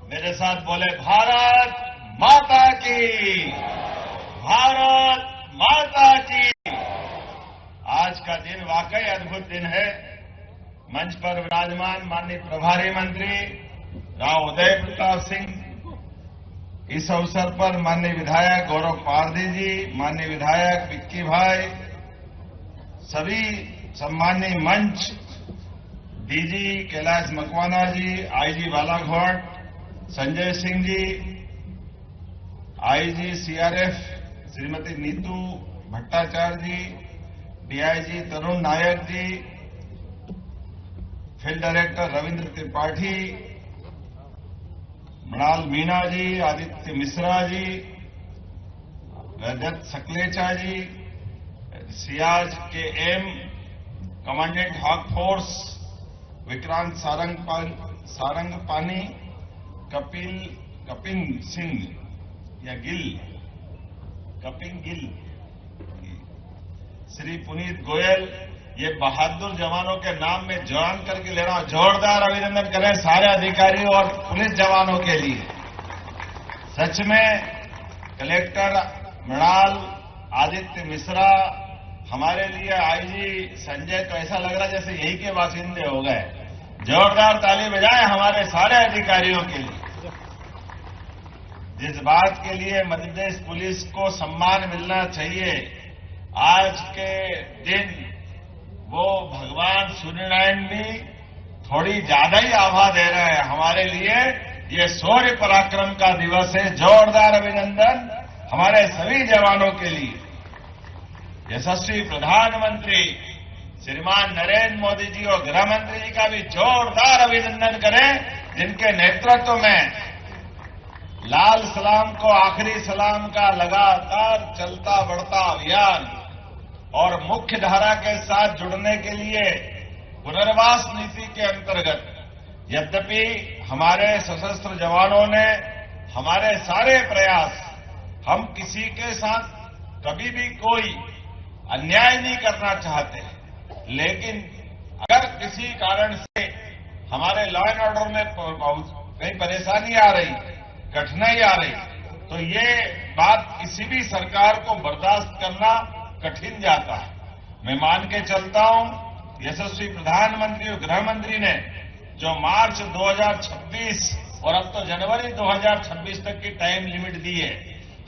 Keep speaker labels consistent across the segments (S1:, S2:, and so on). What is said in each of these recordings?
S1: मेरे साथ बोले भारत माता की, भारत माता की। आज का दिन वाकई अद्भुत दिन है। मंच पर विराजमान माननीय प्रभारी मंत्री राव उदय प्रताप सिंह, इस अवसर पर माननीय विधायक गौरव पारदी जी, माननीय विधायक विक्की भाई, सभी सम्माननीय मंच, DG Kailash Makwana ji, IG Balaghat Sanjay Singh ji, IG CRF Shrimati Neetu Bhattacharya ji, DIG Tarun Nayak ji, field director Ravindra Tripathi, Mrinal Meena ji, Aditya Mishra ji, Rajat Saklecha ji, Siyaz K M, commandant hawk force Vikrant Sarangpani, Kapil Singh या कपिल गिल, श्री पुनीत गोयल, ये बहादुर जवानों के नाम में जवान करके ले रहा हूं। जोरदार अभिनंदन करें सारे अधिकारियों और पुलिस जवानों के लिए। सच में कलेक्टर मृणाल, आदित्य मिश्रा, हमारे लिए आईजी संजय, तो ऐसा लग रहा है जैसे यही के बासिंदे हो गए। जोरदार ताली बजाएं हमारे सारे अधिकारियों के लिए। जिस बात के लिए मध्य प्रदेश पुलिस को सम्मान मिलना चाहिए, आज के दिन वो भगवान सूर्यनारायण भी थोड़ी ज्यादा ही आभा दे रहे हैं हमारे लिए। ये शौर्य पराक्रम का दिवस है। जोरदार अभिनंदन हमारे सभी जवानों के लिए। यशस्वी प्रधानमंत्री श्रीमान नरेंद्र मोदी जी और गृह मंत्री जी का भी जोरदार अभिनंदन करें, जिनके नेतृत्व में लाल सलाम को आखिरी सलाम का लगातार चलता बढ़ता अभियान और मुख्य धारा के साथ जुड़ने के लिए पुनर्वास नीति के अंतर्गत, यद्यपि हमारे सशस्त्र जवानों ने हमारे सारे प्रयास, हम किसी के साथ कभी भी कोई अन्याय नहीं करना चाहते, लेकिन अगर किसी कारण से हमारे लॉ एंड ऑर्डर में कहीं परेशानी आ रही, कठिनाई आ रही, तो ये बात किसी भी सरकार को बर्दाश्त करना कठिन जाता है। मैं मान के चलता हूं, यशस्वी प्रधानमंत्री और गृह मंत्री ने जो मार्च 2026 और अब तो जनवरी 2026 तक की टाइम लिमिट दी है,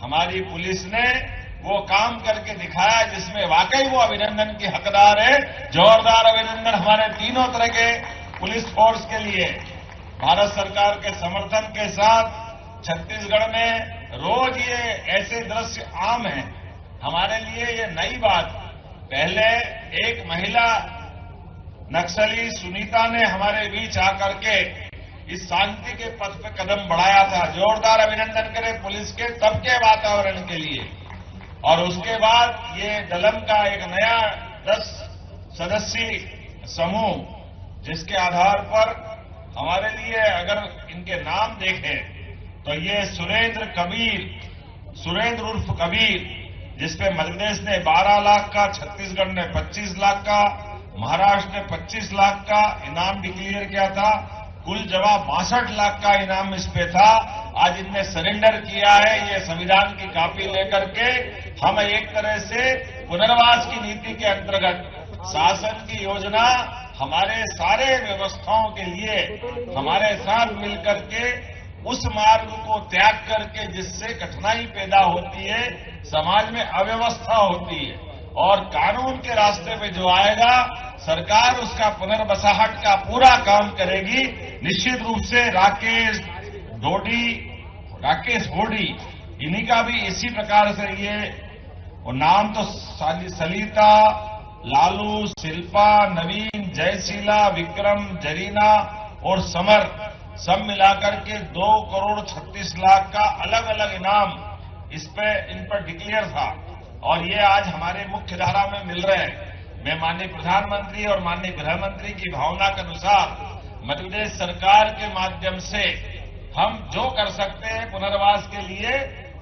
S1: हमारी पुलिस ने वो काम करके दिखाया जिसमें वाकई वो अभिनंदन की हकदार है। जोरदार अभिनंदन हमारे तीनों तरह के पुलिस फोर्स के लिए। भारत सरकार के समर्थन के साथ छत्तीसगढ़ में रोज ये ऐसे दृश्य आम हैं। हमारे लिए ये नई बात, पहले एक महिला नक्सली सुनीता ने हमारे बीच आकर के इस शांति के पथ पे कदम बढ़ाया था। जोरदार अभिनंदन करें पुलिस के तब के वातावरण के लिए। और उसके बाद ये दलम का एक नया 10 सदस्यीय समूह, जिसके आधार पर हमारे लिए अगर इनके नाम देखें तो ये सुरेंद्र उर्फ कबीर, जिसपे मध्य प्रदेश ने 12 लाख का, छत्तीसगढ़ ने 25 लाख का, महाराष्ट्र ने 25 लाख का इनाम डिक्लेयर किया था, कुल जवाब 62 लाख का इनाम इस पे था। आज इनने सरेंडर किया है। ये संविधान की कॉपी लेकर के हम एक तरह से पुनर्वास की नीति के अंतर्गत शासन की योजना हमारे सारे व्यवस्थाओं के लिए हमारे साथ मिलकर के उस मार्ग को त्याग करके जिससे कठिनाई पैदा होती है, समाज में अव्यवस्था होती है, और कानून के रास्ते पे जो आएगा सरकार उसका पुनर्बसाहट का पूरा काम करेगी। निश्चित रूप से राकेश होडी इन्हीं का भी इसी प्रकार से ये, और नाम तो सलिता, लालू, शिल्पा, नवीन, जयशीला, विक्रम, जरीना और समर सब मिलाकर के 2,36,00,000 का अलग अलग इनाम इन पर डिक्लेयर था, और ये आज हमारे मुख्य धारा में मिल रहे हैं। मैं माननीय प्रधानमंत्री और माननीय गृह मंत्री की भावना के अनुसार मध्य प्रदेश सरकार के माध्यम से हम जो कर सकते हैं पुनर्वास के लिए,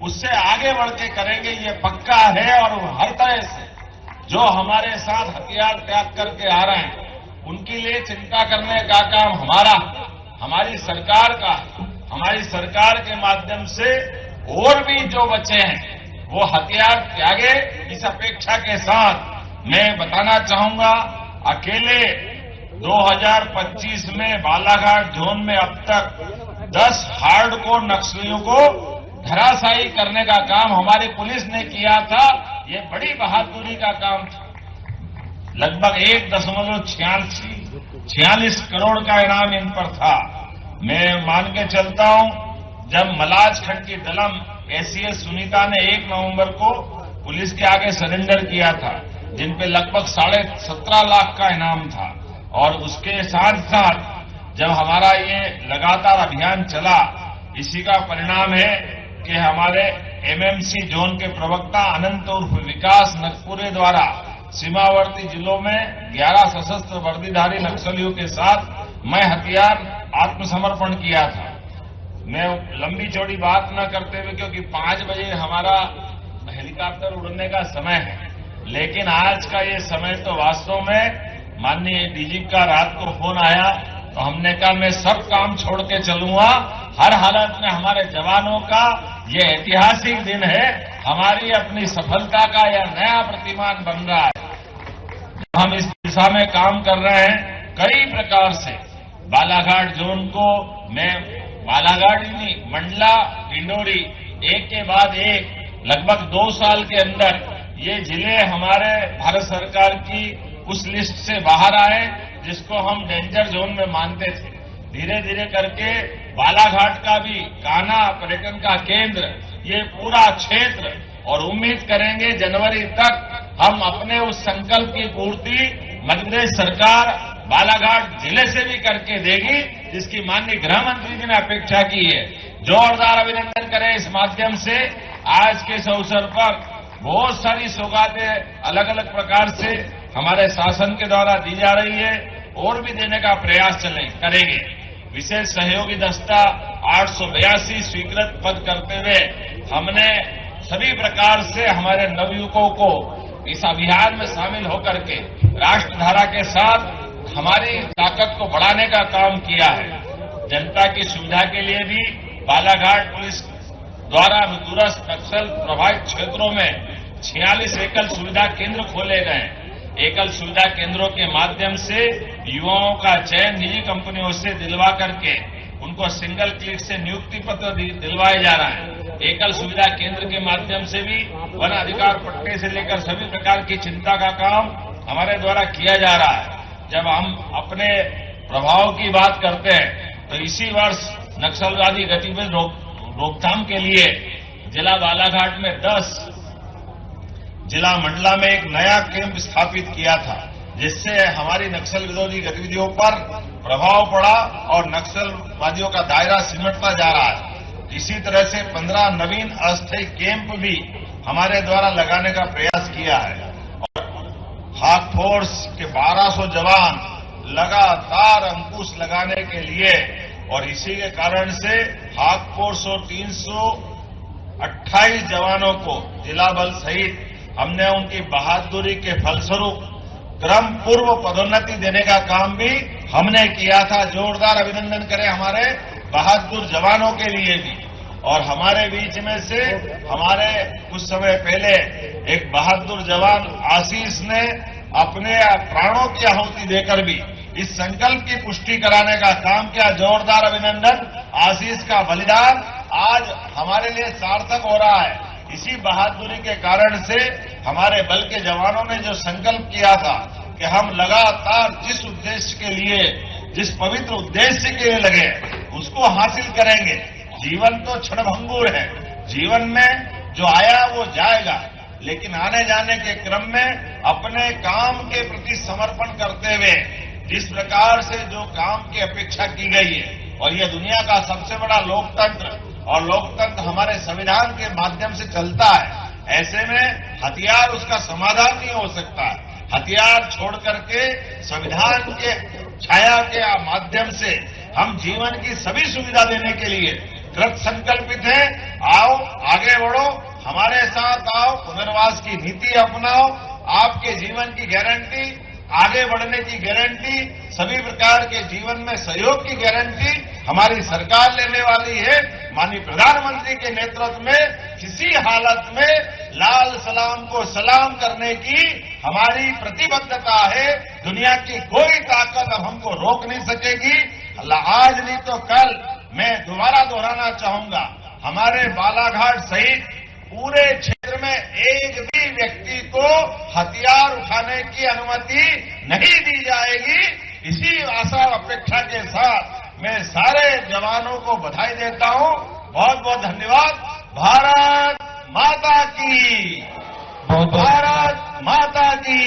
S1: उससे आगे बढ़ के करेंगे, ये पक्का है। और हर तरह से जो हमारे साथ हथियार त्याग करके आ रहे हैं, उनके लिए चिंता करने का काम हमारी सरकार का, हमारी हमारी सरकार के माध्यम से और भी जो बचे हैं वो हथियार त्यागे, इस अपेक्षा के साथ मैं बताना चाहूंगा, अकेले 2025 में बालाघाट जोन में अब तक 10 हार्डकोर नक्सलियों को धराशायी करने का काम हमारी पुलिस ने किया था। ये बड़ी बहादुरी का काम था। लगभग 1.46 करोड़ का इनाम इन पर था। मैं मान के चलता हूं, जब मलाजखंड की दलम एसीएस सुनीता ने 1 नवंबर को पुलिस के आगे सरेंडर किया था, जिन पे लगभग 17.5 लाख का इनाम था, और उसके साथ साथ जब हमारा ये लगातार अभियान चला, इसी का परिणाम है कि हमारे एमएमसी जोन के प्रवक्ता अनंत उर्फ विकास नगपुरे द्वारा सीमावर्ती जिलों में 11 सशस्त्र वर्दीधारी नक्सलियों के साथ मैं हथियार आत्मसमर्पण किया था। मैं लंबी चौड़ी बात न करते हुए, क्योंकि 5 बजे हमारा हेलीकॉप्टर उड़ने का समय है, लेकिन आज का ये समय तो वास्तव में माननीय डीजीपी का रात को फोन आया तो हमने कहा मैं सब काम छोड़ के चलूंगा। हर हालत में हमारे जवानों का ये ऐतिहासिक दिन है, हमारी अपनी सफलता का यह नया प्रतिमान बन रहा है। हम इस दिशा में काम कर रहे हैं कई प्रकार से। बालाघाट जोन को मैं बालाघाट ही नहीं, मंडला, डिंडोरी, एक के बाद एक लगभग 2 साल के अंदर ये जिले हमारे भारत सरकार की उस लिस्ट से बाहर आए जिसको हम डेंजर जोन में मानते थे। धीरे धीरे करके बालाघाट का भी कान्हा पर्यटन का केंद्र, ये पूरा क्षेत्र, और उम्मीद करेंगे जनवरी तक हम अपने उस संकल्प की पूर्ति मध्य प्रदेश सरकार बालाघाट जिले से भी करके देगी, जिसकी माननीय गृह मंत्री जी ने अपेक्षा की है। जोरदार अभिनंदन करें इस माध्यम से। आज के इस अवसर पर बहुत सारी सौगातें अलग अलग प्रकार से हमारे शासन के द्वारा दी जा रही है, और भी देने का प्रयास करेंगे। विशेष सहयोगी दस्ता 882 स्वीकृत पद करते हुए हमने सभी प्रकार से हमारे नवयुवकों को इस अभियान में शामिल होकर के राष्ट्रधारा के साथ हमारी ताकत को बढ़ाने का काम किया है। जनता की सुविधा के लिए भी बालाघाट पुलिस द्वारा दूरस्थ नक्सल प्रभावित क्षेत्रों में 46 एकल सुविधा केंद्र खोले गए। एकल सुविधा केंद्रों के माध्यम से युवाओं का चयन निजी कंपनियों से दिलवा करके उनको सिंगल क्लिक से नियुक्ति पत्र दिलवाए जा रहा है। एकल सुविधा केंद्र के माध्यम से भी वन अधिकार पट्टे से लेकर सभी प्रकार की चिंता का काम हमारे द्वारा किया जा रहा है। जब हम अपने प्रभाव की बात करते हैं तो इसी वर्ष नक्सलवादी गतिविधि रोकथाम के लिए जिला बालाघाट में 10, जिला मंडला में एक नया कैंप स्थापित किया था, जिससे हमारी नक्सल विरोधी गतिविधियों पर प्रभाव पड़ा और नक्सलवादियों का दायरा सिमटता जा रहा है। इसी तरह से 15 नवीन अस्थायी कैंप भी हमारे द्वारा लगाने का प्रयास किया है, और हाक फोर्स के 1200 जवान लगातार अंकुश लगाने के लिए, और इसी के कारण से हाक फोर्स और 328 जवानों को जिला बल सहित हमने उनकी बहादुरी के फलस्वरूप क्रम पूर्व पदोन्नति देने का काम भी हमने किया था। जोरदार अभिनंदन करें हमारे बहादुर जवानों के लिए भी। और हमारे बीच में से हमारे कुछ समय पहले एक बहादुर जवान आशीष ने अपने प्राणों की आहुति देकर भी इस संकल्प की पुष्टि कराने का काम किया। जोरदार अभिनंदन। आशीष का बलिदान आज हमारे लिए सार्थक हो रहा है। इसी बहादुरी के कारण से हमारे बल के जवानों ने जो संकल्प किया था कि हम लगातार जिस उद्देश्य के लिए, जिस पवित्र उद्देश्य के लिए लगे, उसको हासिल करेंगे। जीवन तो क्षणभंगुर है, जीवन में जो आया वो जाएगा, लेकिन आने जाने के क्रम में अपने काम के प्रति समर्पण करते हुए जिस प्रकार से जो काम की अपेक्षा की गई है, और यह दुनिया का सबसे बड़ा लोकतंत्र, और लोकतंत्र हमारे संविधान के माध्यम से चलता है, ऐसे में हथियार उसका समाधान नहीं हो सकता है। हथियार छोड़ करके संविधान के छाया के माध्यम से हम जीवन की सभी सुविधा देने के लिए कृत संकल्पित हैं। आओ आगे बढ़ो, हमारे साथ आओ, पुनर्वास की नीति अपनाओ। आपके जीवन की गारंटी, आगे बढ़ने की गारंटी, सभी प्रकार के जीवन में सहयोग की गारंटी हमारी सरकार लेने वाली है। माननीय प्रधानमंत्री के नेतृत्व में किसी हालत में लाल सलाम को सलाम करने की हमारी प्रतिबद्धता है। दुनिया की कोई ताकत अब हमको रोक नहीं सकेगी। आज नहीं तो कल मैं दोबारा दोहराना चाहूंगा, हमारे बालाघाट सहित पूरे क्षेत्र में एक भी व्यक्ति को हथियार उठाने की अनुमति नहीं दी जाएगी। इसी आशा और अपेक्षा के साथ मैं सारे जवानों को बधाई देता हूं। बहुत बहुत धन्यवाद। भारत माता की, भारत माता की।